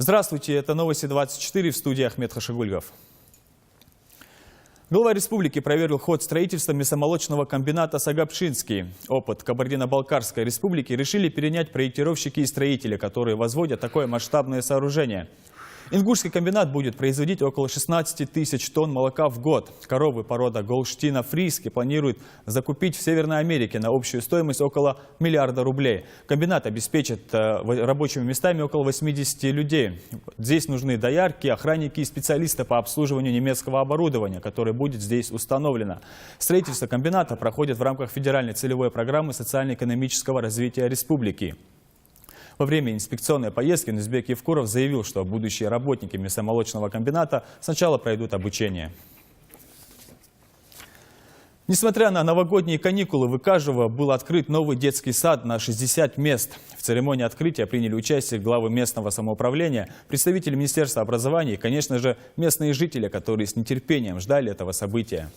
Здравствуйте, это новости 24, в студии Ахмед Хашигульгов. Глава республики проверил ход строительства мясомолочного комбината «Сагапшинский». Опыт Кабардино-Балкарской республики решили перенять проектировщики и строители, которые возводят такое масштабное сооружение. Ингушский комбинат будет производить около 16 тысяч тонн молока в год. Коровы порода Голштина-Фрийский планируют закупить в Северной Америке на общую стоимость около миллиарда рублей. Комбинат обеспечит рабочими местами около 80 людей. Здесь нужны доярки, охранники и специалисты по обслуживанию немецкого оборудования, которое будет здесь установлено. Строительство комбината проходит в рамках федеральной целевой программы социально-экономического развития республики. Во время инспекционной поездки Нузбек Евкуров заявил, что будущие работники мясомолочного комбината сначала пройдут обучение. Несмотря на новогодние каникулы, в Икажево был открыт новый детский сад на 60 мест. В церемонии открытия приняли участие главы местного самоуправления, представители Министерства образования и, конечно же, местные жители, которые с нетерпением ждали этого события.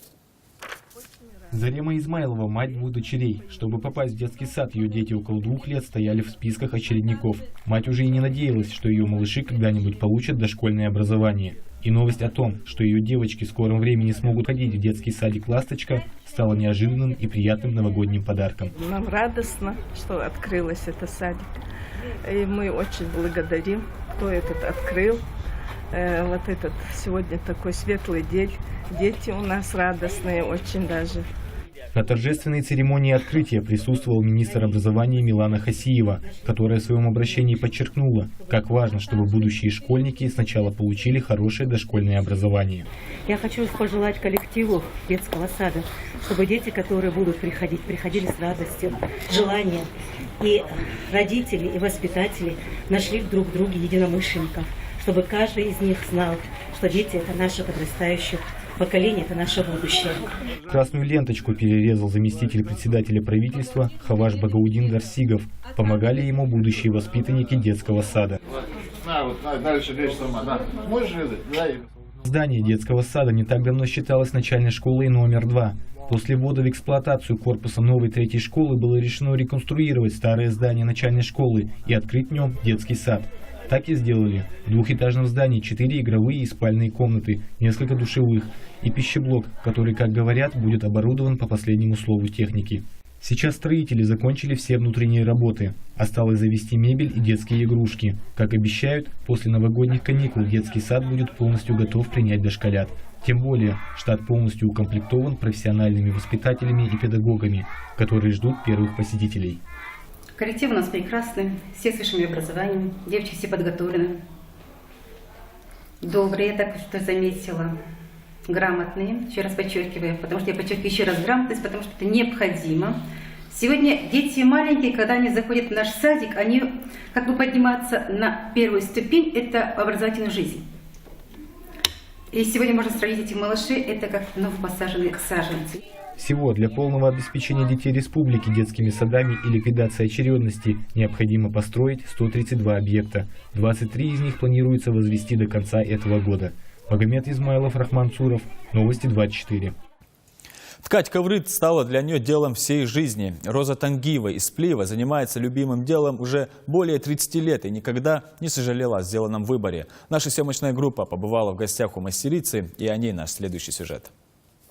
Зарема Измайлова – мать двух дочерей. Чтобы попасть в детский сад, ее дети около 2 лет стояли в списках очередников. Мать уже и не надеялась, что ее малыши когда-нибудь получат дошкольное образование. И новость о том, что ее девочки в скором времени смогут ходить в детский садик «Ласточка», стала неожиданным и приятным новогодним подарком. Нам радостно, что открылся этот садик. И мы очень благодарим, кто этот открыл. Вот этот сегодня такой светлый день. Дети у нас радостные очень даже. На торжественной церемонии открытия присутствовал министр образования Милана Хасиева, которая в своем обращении подчеркнула, как важно, чтобы будущие школьники сначала получили хорошее дошкольное образование. Я хочу пожелать коллективу детского сада, чтобы дети, которые будут приходили с радостью, желанием. И родители, и воспитатели нашли друг в друге единомышленников, чтобы каждый из них знал, что дети – это наше подрастающее поколение, это наше будущее. Красную ленточку перерезал заместитель председателя правительства Хаваш Багаудин Дарсигов. Помогали ему будущие воспитанники детского сада. Здание детского сада не так давно считалось начальной школой номер 2. После ввода в эксплуатацию корпуса новой 3-й школы было решено реконструировать старое здание начальной школы и открыть в нем детский сад. Так и сделали. В двухэтажном здании 4 игровые и спальные комнаты, несколько душевых и пищеблок, который, как говорят, будет оборудован по последнему слову техники. Сейчас строители закончили все внутренние работы. Осталось завести мебель и детские игрушки. Как обещают, после новогодних каникул детский сад будет полностью готов принять дошколят. Тем более, штат полностью укомплектован профессиональными воспитателями и педагогами, которые ждут первых посетителей. Коллектив у нас прекрасный, все с высшим образованием, девочки все подготовлены, добрые, я так что заметила, грамотные, еще раз подчеркиваю, потому что я подчеркиваю еще раз грамотность, потому что это необходимо. Сегодня дети маленькие, когда они заходят в наш садик, они как бы поднимаются на первую ступень, это образовательную жизнь. И сегодня можно сравнить эти малыши, это как вновь посаженные саженцы. Всего для полного обеспечения детей республики детскими садами и ликвидации очередности необходимо построить 132 объекта. 23 из них планируется возвести до конца этого года. Магомед Измайлов, Рахман Цуров, Новости 24. Ткать ковры стало для нее делом всей жизни. Роза Тангиева из Плиева занимается любимым делом уже более 30 лет и никогда не сожалела о сделанном выборе. Наша съемочная группа побывала в гостях у мастерицы, и о ней наш следующий сюжет.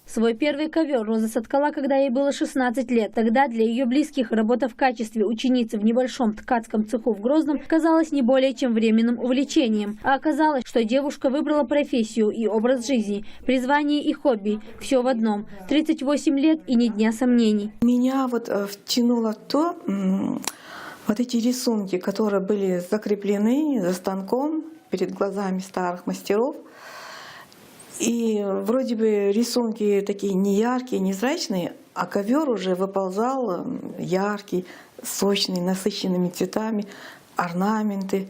Свой первый ковер Роза соткала, когда ей было 16 лет. Тогда для ее близких работа в качестве ученицы в небольшом ткацком цеху в Грозном казалась не более чем временным увлечением. А оказалось, что девушка выбрала профессию и образ жизни, призвание и хобби. Все в одном. 38 лет и ни дня сомнений. Меня втянуло то, вот эти рисунки, которые были закреплены за станком перед глазами старых мастеров. И вроде бы рисунки такие не яркие, незрачные, а ковер уже выползал яркий, сочный, насыщенными цветами, орнаменты.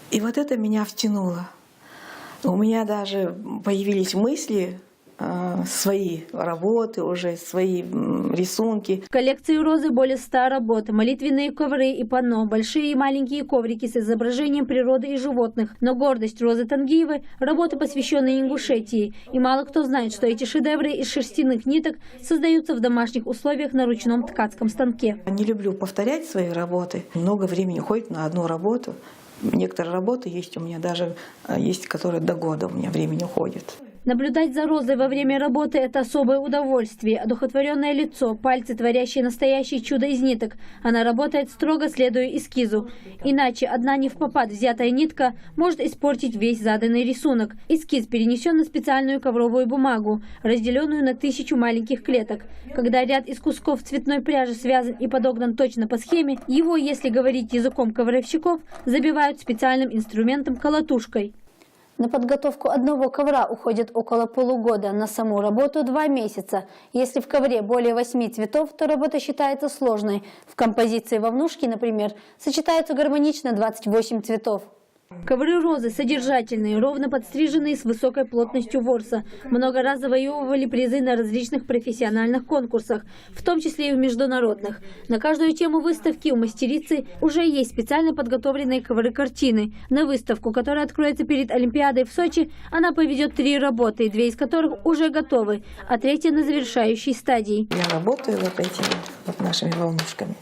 И вот это меня втянуло. У меня даже появились мысли, свои работы, уже свои рисунки. В коллекции Розы более 100 работ, молитвенные ковры и панно, большие и маленькие коврики с изображением природы и животных. Но гордость Розы Тангиевой – работы, посвященные Ингушетии. И мало кто знает, что эти шедевры из шерстяных ниток создаются в домашних условиях на ручном ткацком станке. Не люблю повторять свои работы. Много времени уходит на одну работу. некоторые работы есть у меня, даже есть, которые до года у меня времени уходит. Наблюдать за Розой во время работы – это особое удовольствие. Одухотворенное лицо, пальцы, творящие настоящее чудо из ниток. Она работает строго, следуя эскизу. Иначе одна невпопад взятая нитка может испортить весь заданный рисунок. Эскиз перенесен на специальную ковровую бумагу, разделенную на 1000 маленьких клеток. Когда ряд из кусков цветной пряжи связан и подогнан точно по схеме, его, если говорить языком ковровщиков, забивают специальным инструментом – колотушкой. На подготовку одного ковра уходит около полугода, на саму работу 2 месяца. Если в ковре более 8 цветов, то работа считается сложной. В композиции вовнушки, например, сочетаются гармонично 28 цветов. Ковры розы содержательные, ровно подстриженные с высокой плотностью ворса. Много раз завоевывали призы на различных профессиональных конкурсах, в том числе и в международных. На каждую тему выставки у мастерицы уже есть специально подготовленные ковры-картины. На выставку, которая откроется перед Олимпиадой в Сочи, она поведет 3 работы, 2 из которых уже готовы, а 3 на завершающей стадии. Я работаю вот этими вот нашими волнушками.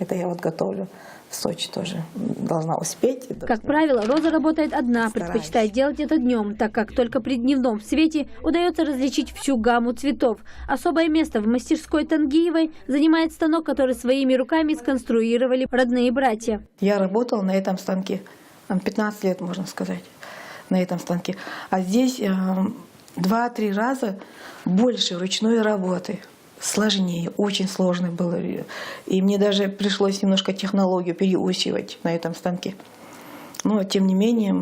Это я вот готовлю. В Сочи тоже должна успеть. Как правило, Роза работает одна, предпочитает делать это днем, так как только при дневном свете удается различить всю гамму цветов. Особое место в мастерской Тангиевой занимает станок, который своими руками сконструировали родные братья. Я работала на этом станке 15 лет, можно сказать, на этом станке. А здесь 2-3 раза больше ручной работы. Сложнее, очень сложно было. И мне даже пришлось немножко технологию переучивать на этом станке. Но, тем не менее,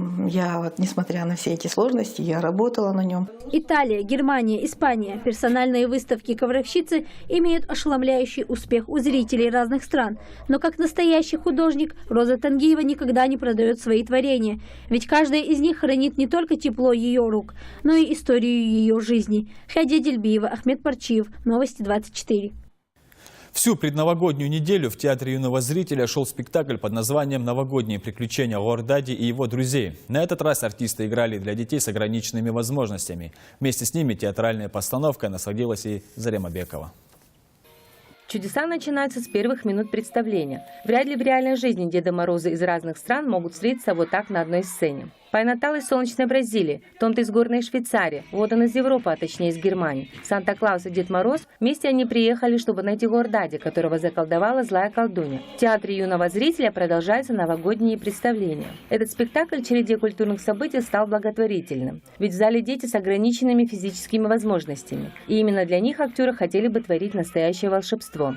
несмотря на все эти сложности, я работала на нем. Италия, Германия, Испания. Персональные выставки ковровщицы имеют ошеломляющий успех у зрителей разных стран. Но как настоящий художник, Роза Тангиева никогда не продает свои творения. Ведь каждая из них хранит не только тепло ее рук, но и историю ее жизни. Хадия Дельбиева, Ахмед Парчиев. Новости 24. Всю предновогоднюю неделю в Театре юного зрителя шел спектакль под названием «Новогодние приключения Гордади и его друзей». На этот раз артисты играли для детей с ограниченными возможностями. Вместе с ними театральной постановкой насладилась и Зарема Бекова. Чудеса начинаются с первых минут представления. Вряд ли в реальной жизни Деда Мороза из разных стран могут встретиться вот так на одной сцене. Пайнатал из солнечной Бразилии, Тонта из горной Швейцарии, Водан из Европы, а точнее из Германии. Санта-Клаус и Дед Мороз вместе они приехали, чтобы найти Гордади, которого заколдовала злая колдунья. В Театре юного зрителя продолжаются новогодние представления. Этот спектакль в череде культурных событий стал благотворительным. Ведь в зале дети с ограниченными физическими возможностями. И именно для них актеры хотели бы творить настоящее волшебство.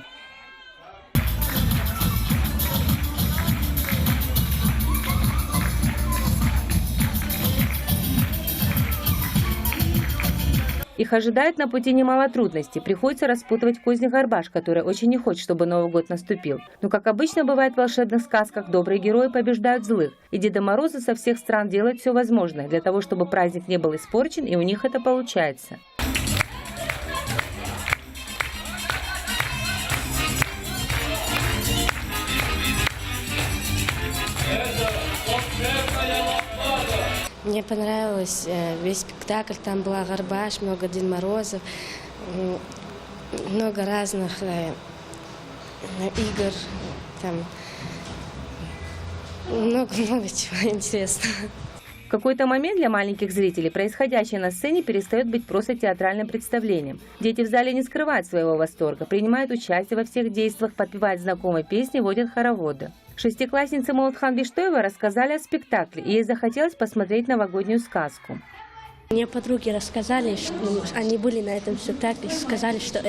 Их ожидает на пути немало трудностей. Приходится распутывать козни Горбаш, который очень не хочет, чтобы Новый год наступил. Но, как обычно бывает в волшебных сказках, добрые герои побеждают злых. И Деда Мороза со всех стран делает все возможное для того, чтобы праздник не был испорчен, и у них это получается. Мне понравилось весь спектакль, там была Горбаш, много Дед Морозов, много разных игр, там много-много чего интересного. В какой-то момент для маленьких зрителей происходящее на сцене перестает быть просто театральным представлением. Дети в зале не скрывают своего восторга, принимают участие во всех действиях, подпевают знакомые песни, водят хороводы. Шестиклассницы Молотхан Биштоева рассказали о спектакле, и ей захотелось посмотреть новогоднюю сказку. Мне подруги рассказали, что они были на этом спектакле, сказали, что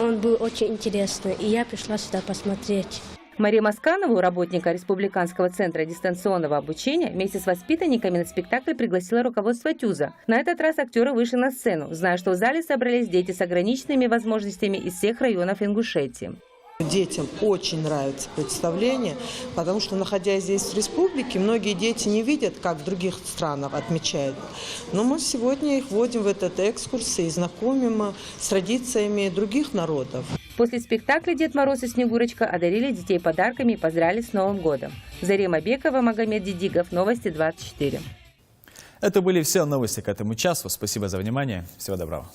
он был очень интересный, и я пришла сюда посмотреть. Мария Масканова, работника Республиканского центра дистанционного обучения, вместе с воспитанниками на спектакль пригласила руководство ТЮЗа. На этот раз актеры вышли на сцену, зная, что в зале собрались дети с ограниченными возможностями из всех районов Ингушетии. Детям очень нравится представление, потому что, находясь здесь в республике, многие дети не видят, как в других странах отмечают. Но мы сегодня их вводим в этот экскурс и знакомим с традициями других народов. После спектакля Дед Мороз и Снегурочка одарили детей подарками и поздравили с Новым годом. Зарема Бекова, Магомед Дидигов, Новости 24. Это были все новости к этому часу. Спасибо за внимание. Всего доброго.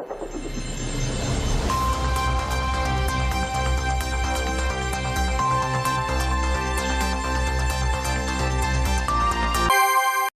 Москва.